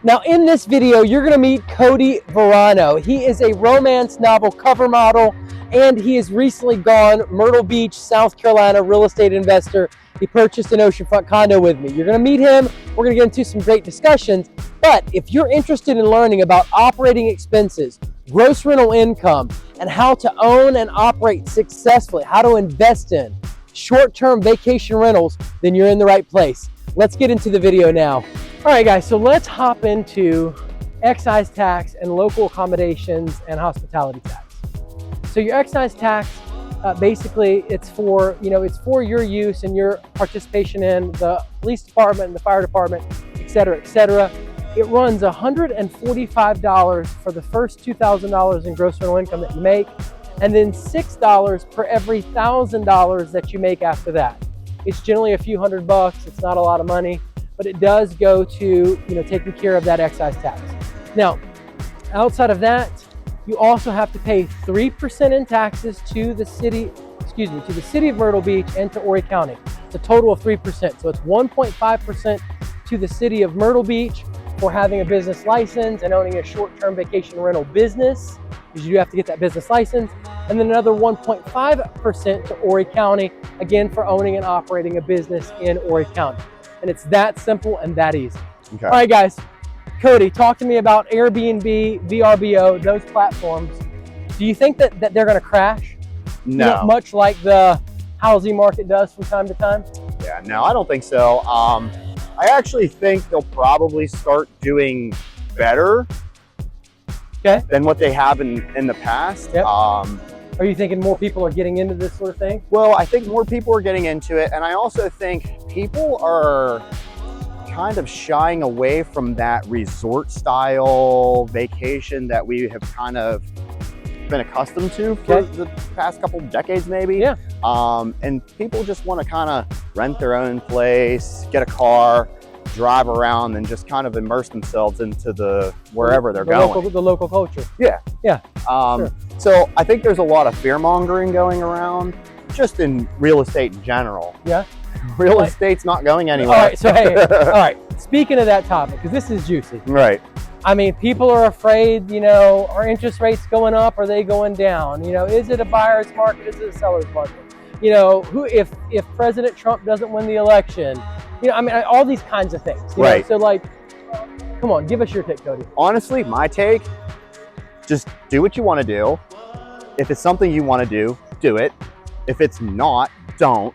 Now in this video, you're gonna meet Cody Varano. He is a romance novel cover model, and he has recently gone Myrtle Beach, South Carolina real estate investor. He purchased an oceanfront condo with me. You're gonna meet him. We're gonna get into some great discussions. But if you're interested in learning about operating expenses, gross rental income, and how to own and operate successfully, how to invest in short-term vacation rentals, then you're in the right place. Let's get into the video now. All right, guys, so let's hop into excise tax and local accommodations and hospitality tax. So your excise tax, basically it's for your use and your participation in the police department and the fire department, et cetera, et cetera. It runs $145 for the first $2,000 in gross rental income that you make, and then $6 per every $1,000 that you make after that. It's generally a few $100. It's not a lot of money, but it does go to taking care of that excise tax. Now, outside of that, you also have to pay 3% in taxes to the city of Myrtle Beach and to Horry County. It's a total of 3%. So it's 1.5% to the city of Myrtle Beach for having a business license and owning a short-term vacation rental business, because you do have to get that business license. And then another 1.5% to Horry County, again, for owning and operating a business in Horry County. And it's that simple and that easy. Okay. All right, guys. Cody, talk to me about Airbnb, VRBO, those platforms. Do you think that they're going to crash? No. Much like the housing market does from time to time? Yeah, no, I don't think so. I actually think they'll probably start doing better than what they have in the past. Yep. Are you thinking more people are getting into this sort of thing? Well, I think more people are getting into it, and I also think people are kind of shying away from that resort style vacation that we have kind of been accustomed to for the past couple decades maybe. Yeah. And people just want to kind of rent their own place, get a car, drive around, and just kind of immerse themselves into wherever they're going. The local culture. Yeah. Yeah. Sure. So I think there's a lot of fear mongering going around just in real estate in general. Yeah. Real estate's not going anywhere. All right, so hey, all right, speaking of that topic, because this is juicy. Right. I mean, people are afraid, are interest rates going up? Are they going down? Is it a buyer's market? Is it a seller's market? If President Trump doesn't win the election, all these kinds of things. Right. So come on, give us your take, Cody. Honestly, my take, just do what you want to do. If it's something you want to do, do it. If it's not, don't.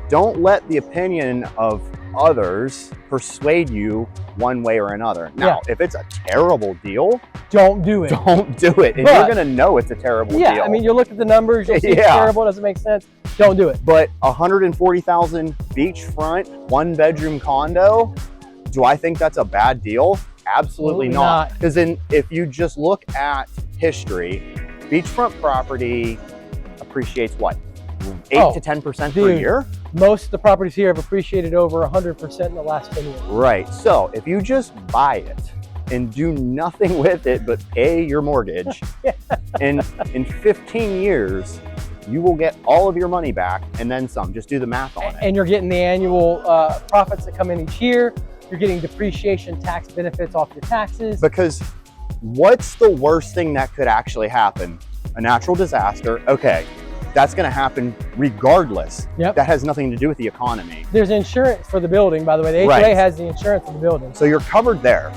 Don't let the opinion of others persuade you one way or another. Now, if it's a terrible deal, don't do it. Don't do it. And you're going to know it's a terrible deal. Yeah, you look at the numbers, you'll see it's terrible, doesn't make sense. Don't do it. But $140,000 beachfront, 1-bedroom condo, do I think that's a bad deal? Absolutely not. Because if you just look at history, beachfront property appreciates what? 8 to 10% per year? Most of the properties here have appreciated over 100% in the last 10 years. Right. So if you just buy it and do nothing with it but pay your mortgage, in 15 years, you will get all of your money back and then some. Just do the math on it. And you're getting the annual profits that come in each year. You're getting depreciation tax benefits off your taxes. Because what's the worst thing that could actually happen? A natural disaster. Okay. That's going to happen regardless. Yep. That has nothing to do with the economy. There's insurance for the building, by the way. The HOA has the insurance for the building. So you're covered there.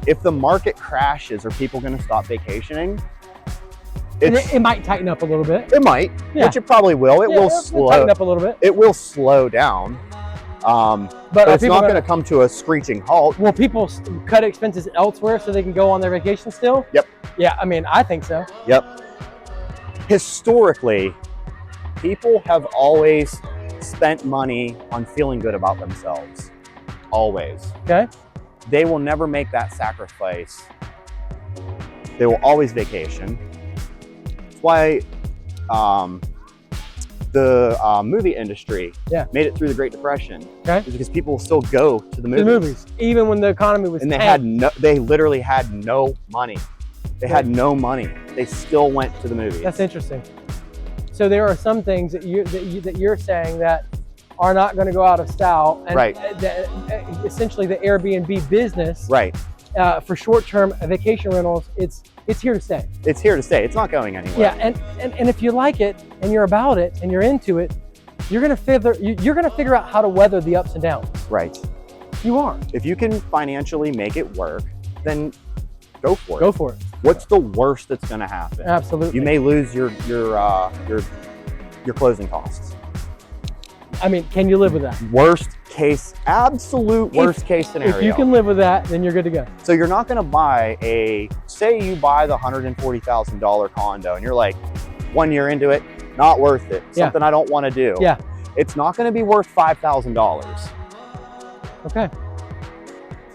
If the market crashes, are people going to stop vacationing? It might tighten up a little bit. It might, which it probably will. It will slow. Tighten up a little bit. It will slow down. But it's not going to come to a screeching halt. Will people cut expenses elsewhere so they can go on their vacation still? Yep. Yeah, I think so. Yep. Historically, people have always spent money on feeling good about themselves. Always. Okay. They will never make that sacrifice. They will always vacation. That's why the movie industry made it through the Great Depression. Okay. It's because people still go to the movies. Even when the economy was they literally had no money. They had no money. They still went to the movies. That's interesting. So there are some things that you're saying that are not going to go out of style. And Right. Essentially, the Airbnb business, Right. For short-term vacation rentals, it's here to stay. It's here to stay. It's not going anywhere. Yeah, and if you like it and you're about it and you're into it, you're gonna figure out how to weather the ups and downs. Right. You are. If you can financially make it work, then go for it. Go for it. What's the worst that's going to happen? Absolutely. You may lose your closing costs. I mean, can you live with that? Worst case, absolute worst case scenario. If you can live with that, then you're good to go. So you're not going to buy say you buy the $140,000 condo and you're like 1 year into it, not worth it. Something I don't want to do. Yeah. It's not going to be worth $5,000. Okay.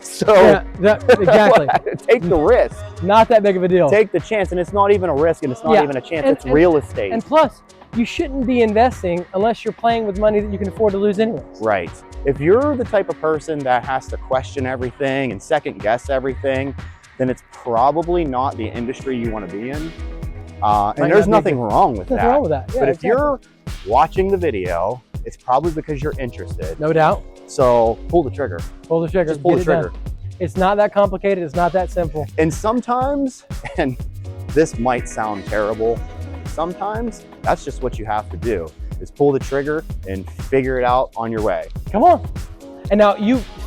So exactly. Take the risk. Not that big of a deal. Take the chance, and it's not even a risk, and it's not even a chance. It's real estate. And plus, you shouldn't be investing unless you're playing with money that you can afford to lose anyways. Right. If you're the type of person that has to question everything and second guess everything, then it's probably not the industry you want to be in. And there's nothing wrong with that. Nothing wrong with that. Yeah, but if you're watching the video, it's probably because you're interested. No doubt. So pull the trigger. Pull the trigger. Just pull the trigger. It's not that complicated. It's not that simple. And sometimes, and this might sound terrible, sometimes that's just what you have to do, is pull the trigger and figure it out on your way. Come on. And now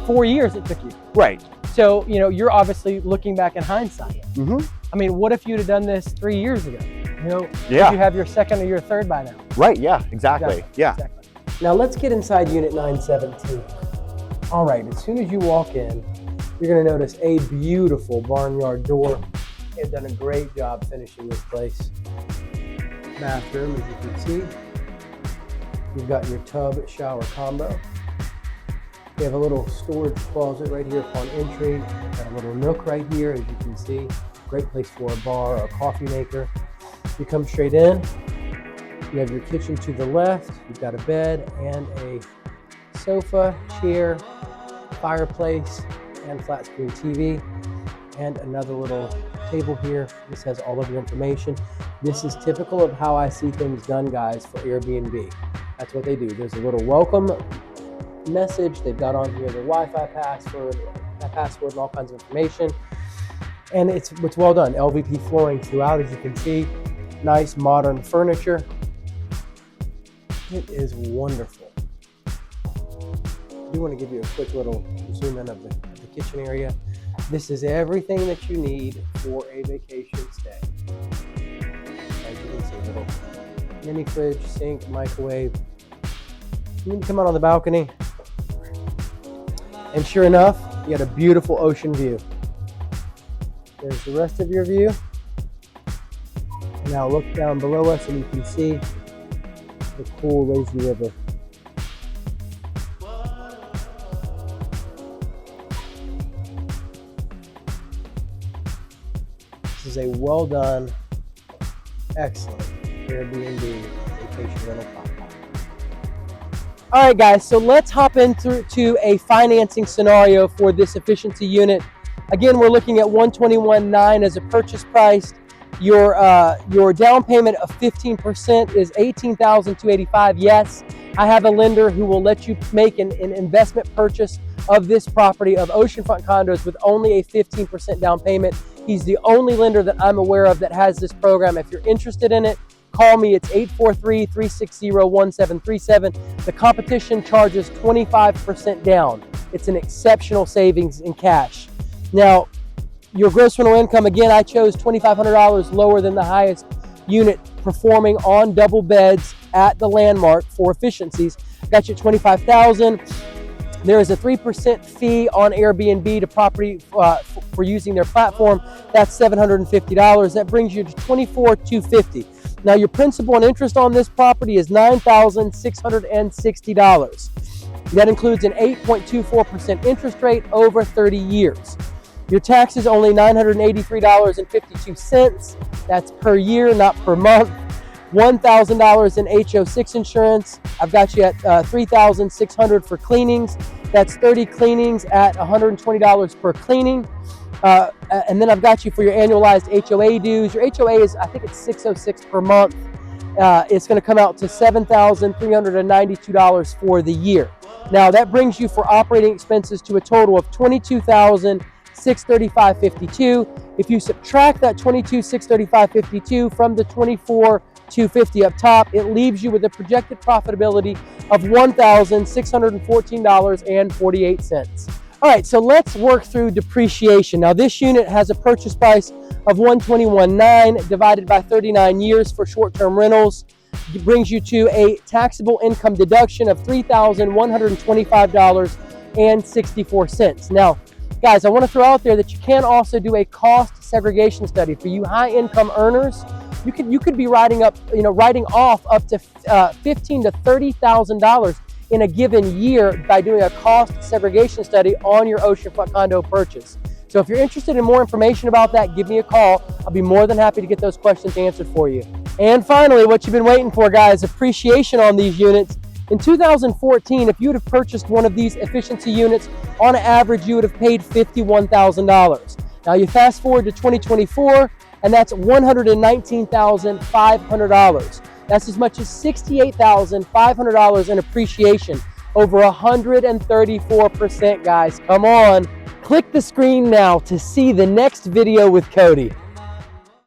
4 years it took you. Right. So, you're obviously looking back in hindsight. Mm-hmm. I mean, what if you'd have done this 3 years ago? Yeah. You have your second or your third by now. Right, yeah, exactly. Yeah. Exactly. Now let's get inside unit 917. All right, as soon as you walk in, you're gonna notice a beautiful barnyard door. They've done a great job finishing this place. Bathroom, as you can see. You've got your tub shower combo. You have a little storage closet right here upon entry. Got a little nook right here, as you can see. Great place for a bar or a coffee maker. You come straight in. You have your kitchen to the left. You've got a bed and a sofa, chair, fireplace, and flat screen TV, and another little table here. This has all of your information. This is typical of how I see things done, guys, for Airbnb. That's what they do. There's a little welcome message. They've got on here the Wi-Fi password, and all kinds of information. And it's well done. LVP flooring throughout, as you can see. Nice modern furniture. It is wonderful. I do want to give you a quick little zoom in of the kitchen area. This is everything that you need for a vacation stay. As you can see, little mini fridge, sink, microwave. You can come out on the balcony. And sure enough, you got a beautiful ocean view. There's the rest of your view. And now look down below us and you can see the cool lazy river. This is a well done, excellent Airbnb vacation rental platform. All right, guys, so let's hop into a financing scenario for this efficiency unit. Again, we're looking at $121,900 as a purchase price. Your down payment of 15% is $18,285. Yes, I have a lender who will let you make an investment purchase of this property of Oceanfront Condos with only a 15% down payment. He's the only lender that I'm aware of that has this program. If you're interested in it, call me. It's 843-360-1737. The competition charges 25% down. It's an exceptional savings in cash. Now, your gross rental income, again, I chose $2,500 lower than the highest unit performing on double beds at the Landmark for efficiencies. Got you at $25,000. There is a 3% fee on Airbnb to property for using their platform. That's $750. That brings you to $24,250. Now, your principal and interest on this property is $9,660. That includes an 8.24% interest rate over 30 years. Your tax is only $983.52. That's per year, not per month. $1,000 in HO6 insurance. I've got you at $3,600 for cleanings. That's 30 cleanings at $120 per cleaning. And then I've got you for your annualized HOA dues. Your HOA is, I think it's $606 per month. it's going to come out to $7,392 for the year. Now that brings you for operating expenses to a total of $22,635.52. If you subtract that $22,635.52 from the $24,250 up top, it leaves you with a projected profitability of $1,614.48. All right, so let's work through depreciation. Now this unit has a purchase price of $121,900 divided by 39 years for short-term rentals. It brings you to a taxable income deduction of $3,125.64. Now, guys, I want to throw out there that you can also do a cost segregation study. For you high-income earners, you could be writing off up to $15,000 to $30,000 in a given year by doing a cost segregation study on your oceanfront condo purchase. So if you're interested in more information about that, give me a call. I'll be more than happy to get those questions answered for you. And finally, what you've been waiting for, guys, appreciation on these units. In 2014, if you would have purchased one of these efficiency units, on average, you would have paid $51,000. Now you fast forward to 2024, and that's $119,500. That's as much as $68,500 in appreciation, over 134%, guys. Come on. Click the screen now to see the next video with Cody.